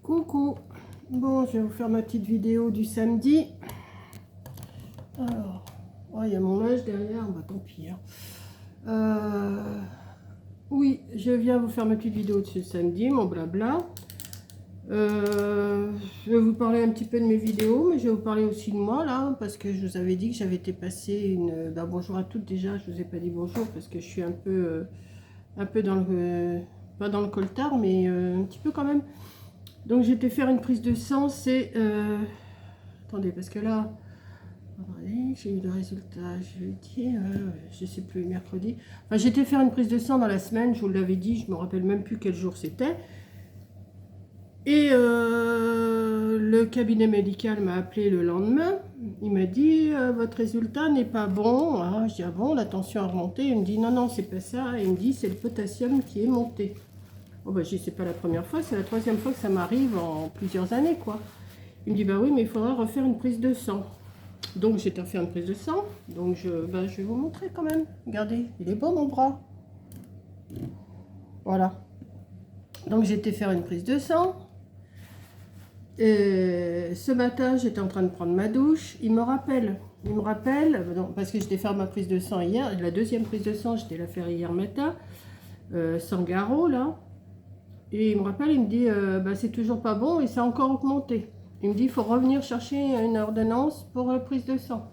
Coucou. Bon, je vais vous faire ma petite vidéo du samedi. Alors, oh, il y a mon linge derrière, bah tant pis. Hein. Oui, je viens vous faire ma petite vidéo de ce samedi, mon blabla. Je vais vous parler un petit peu de mes vidéos, mais je vais vous parler aussi de moi là, parce que je vous avais dit que j'avais été passer une... Bah, bonjour à toutes déjà, je vous ai pas dit bonjour parce que je suis un peu dans le... pas dans le coltard, mais un petit peu quand même. Donc j'ai été faire une prise de sang, c'est... Attendez, parce que là... J'ai eu le résultat jeudi, je sais plus, mercredi. Enfin, j'ai été faire une prise de sang dans la semaine, je vous l'avais dit, je me rappelle même plus quel jour c'était. Et le cabinet médical m'a appelé le lendemain. Il m'a dit votre résultat n'est pas bon. Ah, je dis ah bon, la tension a remonté. Il me dit non, non, c'est pas ça. Il me dit c'est le potassium qui est monté. Bon, bah, je dis c'est pas la première fois, c'est la troisième fois que ça m'arrive en plusieurs années, quoi. Il me dit bah oui, mais il faudra refaire une prise de sang. Donc j'ai été faire une prise de sang. Donc je vais vous montrer quand même. Regardez, il est beau mon bras. Voilà. Donc j'ai été faire une prise de sang. Et ce matin, j'étais en train de prendre ma douche. Il me rappelle, parce que j'étais faire ma prise de sang hier. La deuxième prise de sang, j'étais la faire hier matin, sans garrot là. Et il me rappelle, il me dit, bah, c'est toujours pas bon et ça a encore augmenté. Il me dit, il faut revenir chercher une ordonnance pour prise de sang.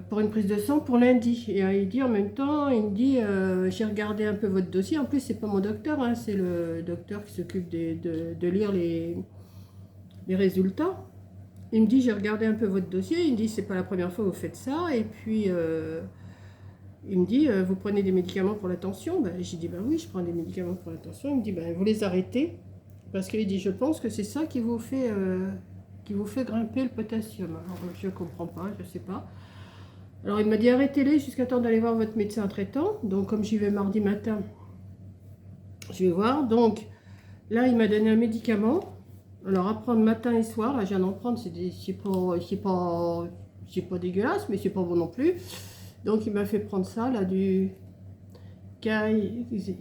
Pour une prise de sang pour lundi. Et il dit en même temps, il me dit, j'ai regardé un peu votre dossier. En plus, c'est pas mon docteur, hein, c'est le docteur qui s'occupe de lire les résultats. Il me dit, j'ai regardé un peu votre dossier. Il me dit, c'est pas la première fois que vous faites ça. Et puis, il me dit, vous prenez des médicaments pour la tension? Ben, j'ai dit, ben oui, je prends des médicaments pour la tension. Il me dit, ben vous les arrêtez. Parce qu'il dit, je pense que c'est ça qui vous fait grimper le potassium. Alors, je ne comprends pas, je ne sais pas. Alors, il m'a dit, arrêtez-les jusqu'à temps d'aller voir votre médecin traitant. Donc, comme j'y vais mardi matin, je vais voir. Donc, là, il m'a donné un médicament. Alors, à prendre matin et soir. Là, je viens d'en prendre. C'est pas dégueulasse, mais c'est pas bon non plus. Donc, il m'a fait prendre ça, là, du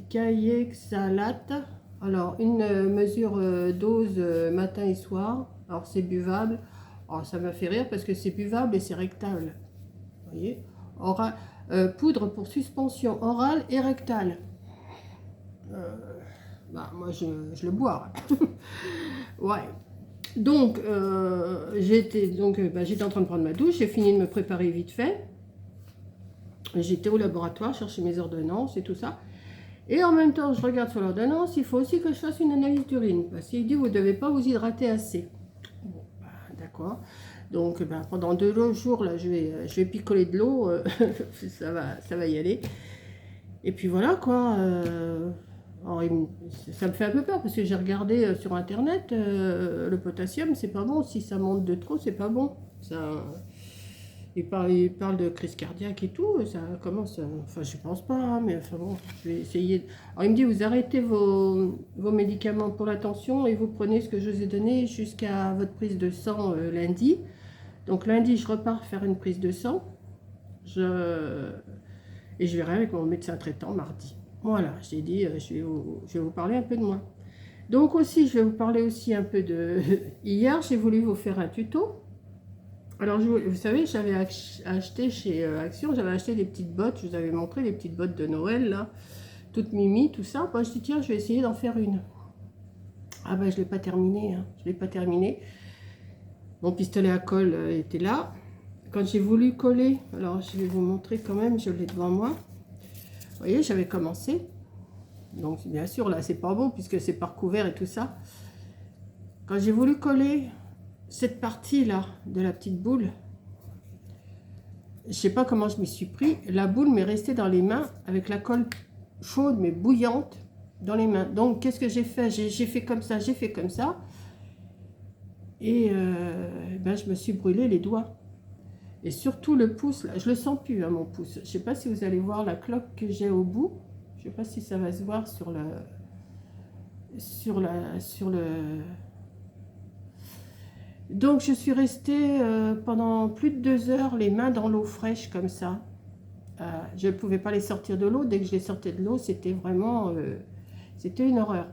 Kayexalate. Alors, une mesure dose matin et soir. Alors, c'est buvable. Alors, ça m'a fait rire parce que c'est buvable et c'est rectal. Vous voyez, poudre pour suspension orale et rectale. Bah, moi, je le bois. Ouais. Donc, j'étais en train de prendre ma douche. J'ai fini de me préparer vite fait. J'étais au laboratoire chercher mes ordonnances et tout ça. Et en même temps, je regarde sur l'ordonnance, il faut aussi que je fasse une analyse d'urine. Parce qu'il dit, vous ne devez pas vous hydrater assez. Bon, bah, d'accord. Donc, bah, pendant 2 jours, là, je vais picoler de l'eau. Ça va y aller. Et puis voilà, quoi. Alors, ça me fait un peu peur parce que j'ai regardé sur Internet, le potassium, c'est pas bon. Si ça monte de trop, c'est pas bon. Il parle de crise cardiaque et tout, ça commence, enfin je pense pas, hein, mais enfin bon, je vais essayer. Alors il me dit, vous arrêtez vos médicaments pour la tension et vous prenez ce que je vous ai donné jusqu'à votre prise de sang lundi. Donc lundi, je repars faire une prise de sang, et je verrai avec mon médecin traitant mardi. Voilà, j'ai dit, je vais vous parler un peu de moi. Donc aussi, je vais vous parler aussi un peu de... Hier, j'ai voulu vous faire un tuto. Alors, vous savez, j'avais acheté chez Action, j'avais acheté des petites bottes, je vous avais montré les petites bottes de Noël, là, toutes mimi, tout ça. Moi, je dis, tiens, je vais essayer d'en faire une. Ah ben, je ne l'ai pas terminé, hein. Je ne l'ai pas terminé. Mon pistolet à colle était là. Quand j'ai voulu coller, alors je vais vous montrer quand même, je l'ai devant moi. Vous voyez, j'avais commencé. Donc, bien sûr, là, c'est pas bon, puisque c'est par couvert et tout ça. Quand j'ai voulu coller cette partie-là de la petite boule, je sais pas comment je m'y suis pris, la boule m'est restée dans les mains avec la colle chaude mais bouillante dans les mains. Donc qu'est-ce que j'ai fait? J'ai fait comme ça, j'ai fait comme ça. Et ben, je me suis brûlé les doigts. Et surtout le pouce, là, je le sens plus, hein, mon pouce. Je sais pas si vous allez voir la cloque que j'ai au bout. Je sais pas si ça va se voir sur le... Donc je suis restée pendant plus de 2 heures les mains dans l'eau fraîche comme ça. Je ne pouvais pas les sortir de l'eau. Dès que je les sortais de l'eau, c'était vraiment... c'était une horreur.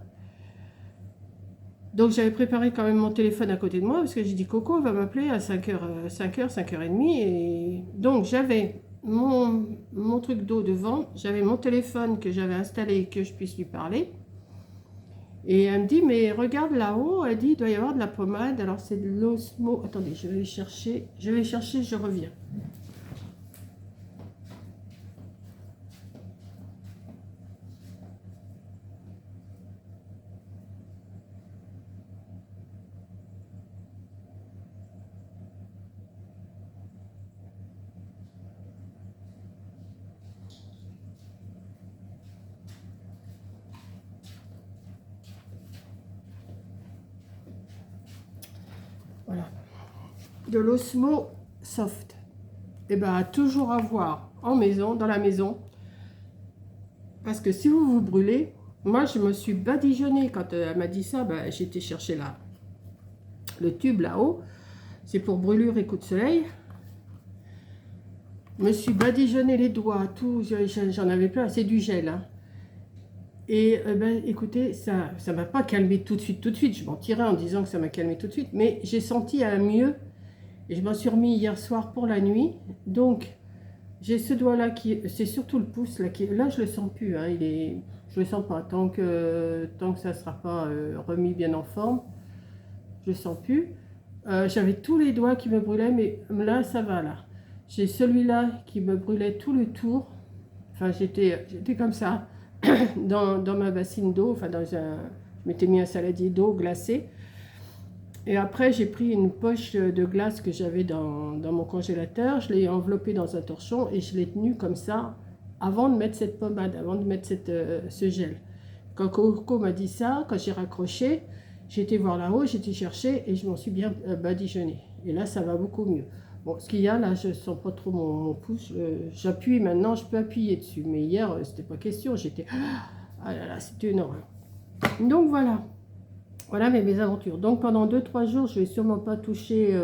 Donc j'avais préparé quand même mon téléphone à côté de moi parce que j'ai dit Coco va m'appeler à 5h, 5h30. Et donc j'avais mon truc d'eau devant, j'avais mon téléphone que j'avais installé que je puisse lui parler. Et elle me dit mais regarde là-haut, elle dit il doit y avoir de la pommade. Alors c'est de l'osmo. Attendez, je vais chercher, je reviens. Voilà. De l'Osmo Soft. Et ben à toujours avoir en maison, dans la maison. Parce que si vous vous brûlez, moi je me suis badigeonnée quand elle m'a dit ça, ben, j'ai été chercher là, le tube là-haut. C'est pour brûlure et coup de soleil. Je me suis badigeonné les doigts, tout, j'en avais plein, c'est du gel. Hein. Et ben, écoutez, ça m'a pas calmé tout de suite. Je mentirais en disant que ça m'a calmé tout de suite, mais j'ai senti un mieux. Et je m'en suis remis hier soir pour la nuit. Donc, j'ai ce doigt-là qui, c'est surtout le pouce là, là je le sens plus. Hein, je le sens pas tant que ça sera pas remis bien en forme. Je le sens plus. J'avais tous les doigts qui me brûlaient, mais là ça va là. J'ai celui-là qui me brûlait tout le tour. Enfin, j'étais comme ça dans ma bassine d'eau. Enfin, je m'étais mis un saladier d'eau glacée. Et après, j'ai pris une poche de glace que j'avais dans mon congélateur. Je l'ai enveloppée dans un torchon et je l'ai tenue comme ça avant de mettre cette pommade, avant de mettre ce gel. Quand Coco m'a dit ça, quand j'ai raccroché, j'ai été voir là-haut, j'ai été chercher et je m'en suis bien badigeonnée. Et là, ça va beaucoup mieux. Bon, ce qu'il y a, là, je ne sens pas trop mon pouce. J'appuie maintenant, je peux appuyer dessus. Mais hier, c'était pas question. J'étais... Ah là là, c'était une horreur. Donc voilà. Voilà mes aventures. Donc pendant 2-3 jours, je vais sûrement pas toucher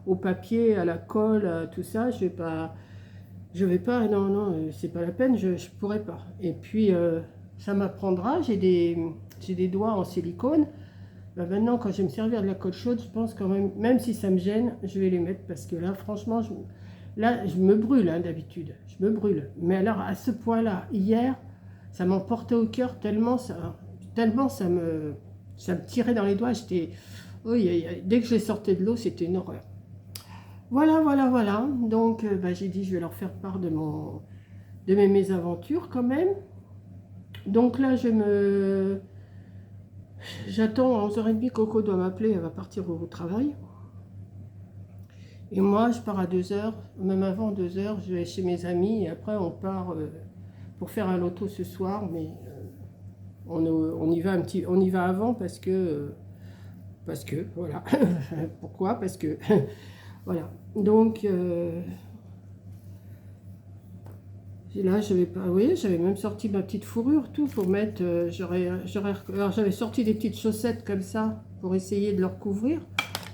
au papier, à la colle, à tout ça. Je vais pas, non, c'est pas la peine, je pourrais pas. Et puis ça m'apprendra, j'ai des doigts en silicone. Ben, maintenant, quand je vais me servir de la colle chaude, je pense quand même si ça me gêne, je vais les mettre parce que là, franchement, je me brûle hein, d'habitude. Je me brûle. Mais alors à ce point-là, hier, ça m'emportait au cœur tellement ça me tirait dans les doigts. Dès que je sortais de l'eau, c'était une horreur. Voilà. Donc, j'ai dit, je vais leur faire part de mes mésaventures quand même. Donc là, j'attends à 11h30, Coco doit m'appeler, elle va partir au travail. Et moi, je pars à 2h, même avant 2h, je vais chez mes amis et après on part pour faire un loto ce soir, mais on y va avant parce que voilà. Pourquoi? Parce que voilà. Donc là, je vais pas. Vous voyez, j'avais même sorti ma petite fourrure, tout pour mettre. Alors, j'avais sorti des petites chaussettes comme ça pour essayer de le recouvrir,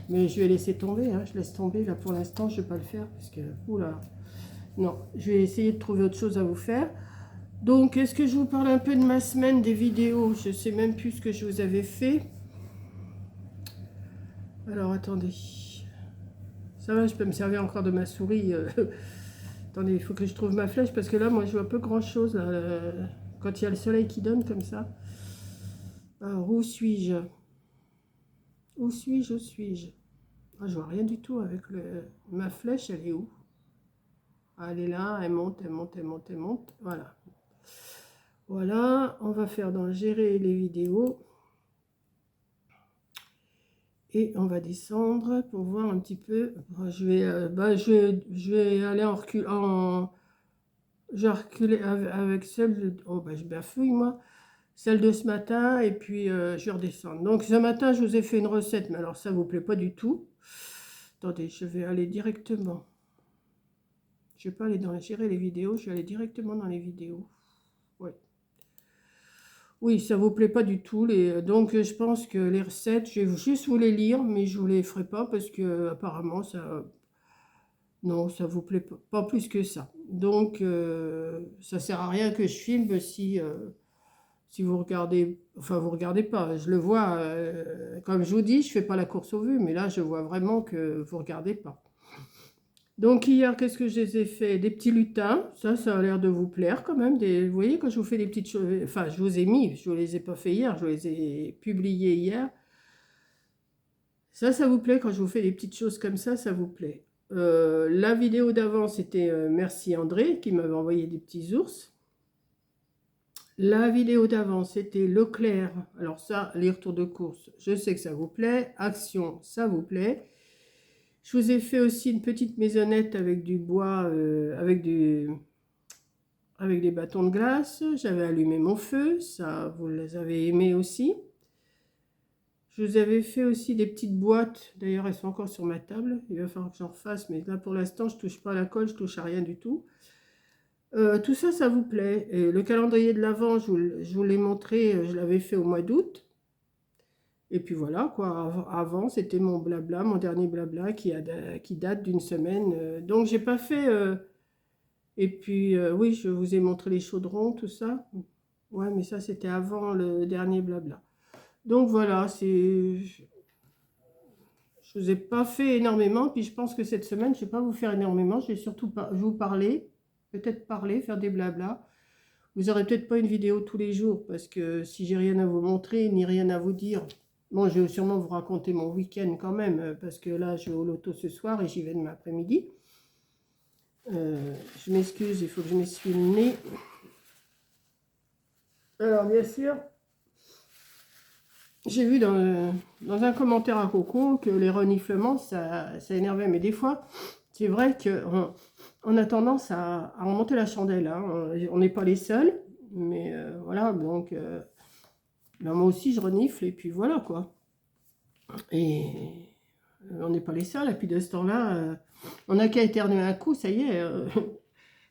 mais je vais laisser tomber. Hein, je laisse tomber là pour l'instant. Je vais pas le faire parce que oula. Non, je vais essayer de trouver autre chose à vous faire. Donc, est-ce que je vous parle un peu de ma semaine des vidéos? Je sais même plus ce que je vous avais fait. Alors, attendez. Ça va, je peux me servir encore de ma souris. Attendez, il faut que je trouve ma flèche parce que là, moi, je vois peu grand-chose. Quand il y a le soleil qui donne comme ça. Alors, où suis-je? Où suis-je? Ah, je vois rien du tout avec ma flèche. Elle est où? Ah, elle est là, elle monte. Voilà. Voilà, on va faire dans gérer les vidéos. Et on va descendre pour voir un petit peu. Je vais aller en recul. Je vais reculer avec celle. Oh, je bafouille moi. Celle de ce matin. Et puis je vais redescendre. Donc ce matin, je vous ai fait une recette. Mais alors ça ne vous plaît pas du tout. Attendez, je vais aller directement. Je ne vais pas aller dans gérer les vidéos. Je vais aller directement dans les vidéos. Ouais. Oui, ça vous plaît pas du tout. Donc, je pense que les recettes, je vais juste vous les lire, mais je vous les ferai pas parce que apparemment, non, ça vous plaît pas plus que ça. Donc, ça sert à rien que je filme si Si vous regardez, enfin vous regardez pas, je le vois, comme je vous dis, je fais pas la course aux vues, mais là je vois vraiment que vous regardez pas. Donc hier, qu'est-ce que je les ai fait? Des petits lutins, ça a l'air de vous plaire quand même. Vous voyez, quand je vous fais des petites choses, enfin je vous ai mis, je ne les ai pas fait hier, je les ai publiés hier. Ça vous plaît quand je vous fais des petites choses comme ça vous plaît. La vidéo d'avant, c'était Merci André qui m'avait envoyé des petits ours. La vidéo d'avant, c'était Leclerc. Alors ça, les retours de course, je sais que ça vous plaît. Action, ça vous plaît. Je vous ai fait aussi une petite maisonnette avec du bois, avec des bâtons de glace. J'avais allumé mon feu, ça vous les avez aimé aussi. Je vous avais fait aussi des petites boîtes, d'ailleurs elles sont encore sur ma table. Il va falloir que j'en refasse, mais là pour l'instant je touche pas à la colle, je touche à rien du tout. Tout ça, ça vous plaît. Et le calendrier de l'Avent, je vous l'ai montré, je l'avais fait au mois d'août. Et puis voilà, quoi. Avant, c'était mon blabla, mon dernier blabla qui date d'une semaine. Donc, j'ai pas fait. Et puis, oui, je vous ai montré les chaudrons, tout ça. Ouais, mais ça, c'était avant le dernier blabla. Donc, voilà, je vous ai pas fait énormément. Puis, je pense que cette semaine, je vais pas vous faire énormément. Je vais surtout vous parler, peut-être parler, faire des blabla. Vous aurez peut-être pas une vidéo tous les jours parce que si j'ai rien à vous montrer, ni rien à vous dire. Bon, je vais sûrement vous raconter mon week-end quand même, parce que là, je vais au loto ce soir et j'y vais demain après-midi. Je m'excuse, il faut que je m'essuie le nez. Alors, bien sûr, j'ai vu dans un commentaire à Coco que les reniflements, ça énervait. Mais des fois, c'est vrai qu'on a tendance à remonter la chandelle. Hein. On n'est pas les seuls, mais voilà, donc... ben, moi aussi, je renifle et puis voilà, quoi. Et on n'est pas les seuls. Et puis de ce temps-là, on n'a qu'à éternuer un coup, ça y est.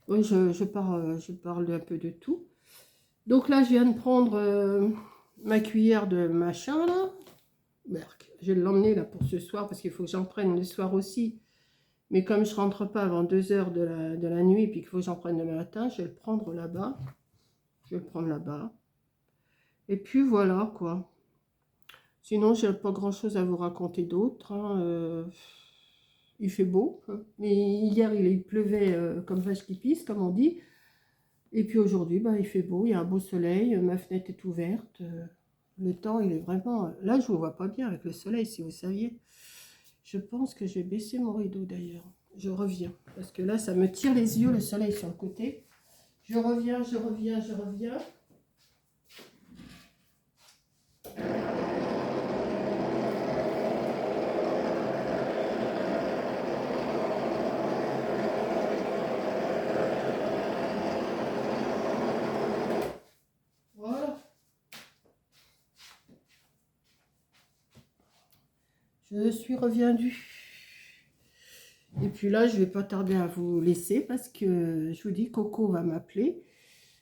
Oui, je parle un peu de tout. Donc là, je viens de prendre ma cuillère de machin, là. Berk. Je vais l'emmener là pour ce soir parce qu'il faut que j'en prenne le soir aussi. Mais comme je rentre pas avant 2 heures de la nuit et puis qu'il faut que j'en prenne le matin, je vais le prendre là-bas. Je vais le prendre là-bas. Et puis voilà, quoi. Sinon, je n'ai pas grand-chose à vous raconter d'autre. Hein. Il fait beau. Hein. Mais hier, il pleuvait comme vache qui pisse, comme on dit. Et puis aujourd'hui, bah, il fait beau. Il y a un beau soleil. Ma fenêtre est ouverte. Le temps, il est vraiment... Là, je ne vous vois pas bien avec le soleil, si vous saviez. Je pense que je vais baisser mon rideau, d'ailleurs. Je reviens. Parce que là, ça me tire les yeux, le soleil sur le côté. Je reviens. Voilà. Je suis revenue. Et puis là, je ne vais pas tarder à vous laisser parce que je vous dis, Coco va m'appeler.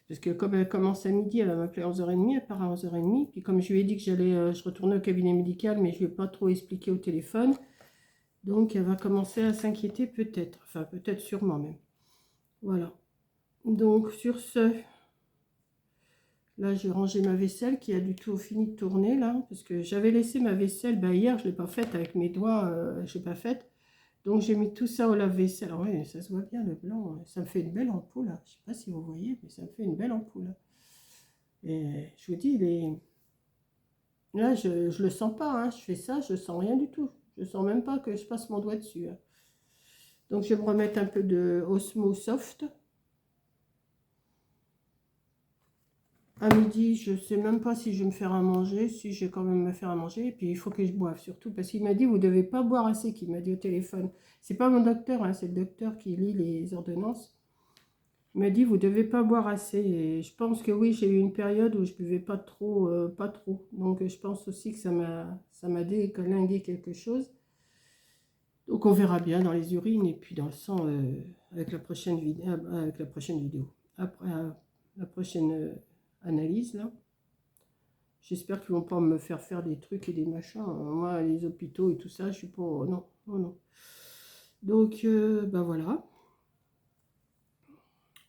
Parce que comme elle commence à midi, elle va m'appeler à 11h30, elle part à 11h30. Puis comme je lui ai dit que je retournais au cabinet médical, mais je ne lui ai pas trop expliqué au téléphone. Donc elle va commencer à s'inquiéter peut-être. Enfin, peut-être sûrement même. Voilà. Donc sur ce, là j'ai rangé ma vaisselle qui a du tout fini de tourner là. Parce que j'avais laissé ma vaisselle, ben, hier je ne l'ai pas faite avec mes doigts, je ne l'ai pas faite. Donc j'ai mis tout ça au lave-vaisselle. Alors oui, ça se voit bien le blanc. Ça me fait une belle ampoule. Là. Je ne sais pas si vous voyez, mais ça me fait une belle ampoule. Et je vous dis, là, je ne le sens pas. Hein. Je fais ça, je ne sens rien du tout. Je ne sens même pas que je passe mon doigt dessus. Hein. Donc je vais me remettre un peu de Osmo Soft. À midi, je ne sais même pas si je vais me faire à manger. Si je vais quand même me faire à manger. Et puis il faut que je boive surtout. Parce qu'il m'a dit, vous ne devez pas boire assez, qu'il m'a dit au téléphone. C'est pas mon docteur, hein, c'est le docteur qui lit les ordonnances. Il m'a dit, vous ne devez pas boire assez. Et je pense que oui, j'ai eu une période où je ne buvais pas trop, pas trop. Donc je pense aussi que ça m'a déclingué quelque chose. Donc on verra bien dans les urines et puis dans le sang avec la prochaine vidéo. Après la prochaine analyse, là. J'espère qu'ils ne vont pas me faire des trucs et des machins. Moi, les hôpitaux et tout ça, je suis pas... Non, non, non. Donc, ben voilà.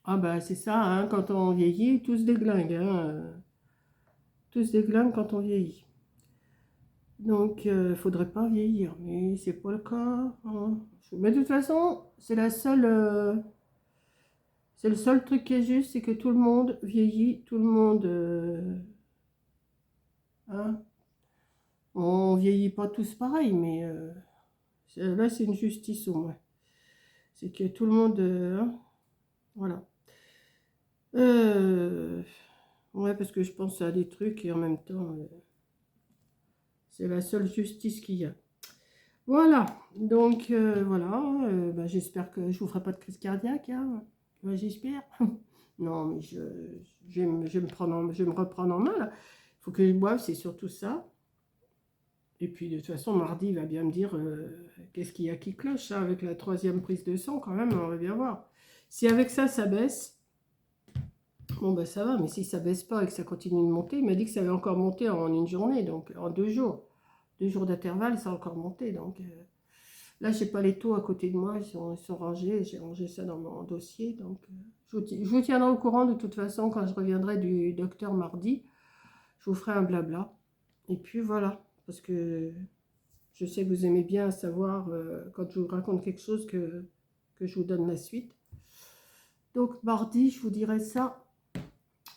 Ah bah c'est ça, hein, quand on vieillit, tout se déglingue. Hein. tous déglinguent quand on vieillit. Donc, il faudrait pas vieillir, mais c'est pas le cas, hein. Mais de toute façon, c'est le seul truc qui est juste, c'est que tout le monde vieillit, tout le monde, hein. On vieillit pas tous pareil, mais là, c'est une justice au moins. C'est que tout le monde, hein, voilà. Ouais, parce que je pense à des trucs et en même temps, c'est la seule justice qu'il y a. Voilà, donc voilà, bah, j'espère que je vous ferai pas de crise cardiaque, hein. Ouais, j'espère. Non, mais je vais me reprendre en main, là. Il faut que je boive, c'est surtout ça. Et puis, de toute façon, mardi, il va bien me dire qu'est-ce qu'il y a qui cloche, ça, avec la 3e prise de sang, quand même, on va bien voir. Si avec ça, ça baisse, bon, bah ça va, mais si ça baisse pas et que ça continue de monter, il m'a dit que ça avait encore monté en une journée, donc en 2 jours. 2 jours d'intervalle, ça a encore monté, donc... Là, j'ai pas les taux à côté de moi, ils sont rangés, j'ai rangé ça dans mon dossier, donc je vous tiendrai au courant de toute façon quand je reviendrai du docteur mardi. Je vous ferai un blabla. Et puis voilà, parce que je sais que vous aimez bien savoir quand je vous raconte quelque chose que je vous donne la suite. Donc mardi, je vous dirai ça.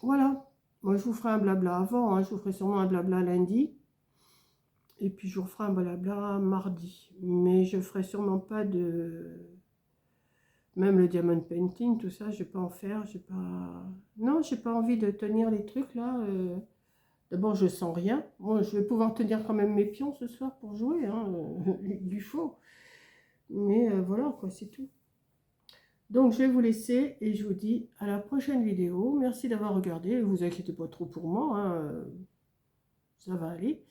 Voilà, moi je vous ferai un blabla avant, hein, je vous ferai sûrement un blabla lundi. Et puis je vous ferai un blabla mardi. Mais je ferai sûrement pas de... Même le diamond painting, tout ça, je vais pas en faire. J'ai pas... Non, j'ai pas envie de tenir les trucs là. D'abord, je sens rien. Moi, je vais pouvoir tenir quand même mes pions ce soir pour jouer, hein. Il faut. Mais voilà, quoi, c'est tout. Donc, je vais vous laisser et je vous dis à la prochaine vidéo. Merci d'avoir regardé. Ne vous inquiétez pas trop pour moi, hein. Ça va aller.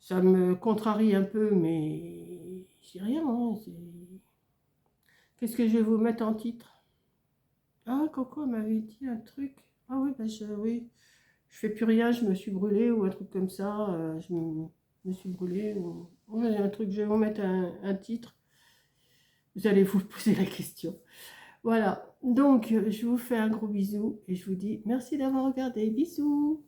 Ça me contrarie un peu, mais c'est rien, hein. Qu'est-ce que je vais vous mettre en titre? Ah, Coco m'avait dit un truc. Ah oui, bah oui. Je fais plus rien, je me suis brûlée ou un truc comme ça. Me suis brûlée. Ouais, un truc, je vais vous mettre un titre. Vous allez vous poser la question. Voilà. Donc, je vous fais un gros bisou et je vous dis merci d'avoir regardé. Bisous.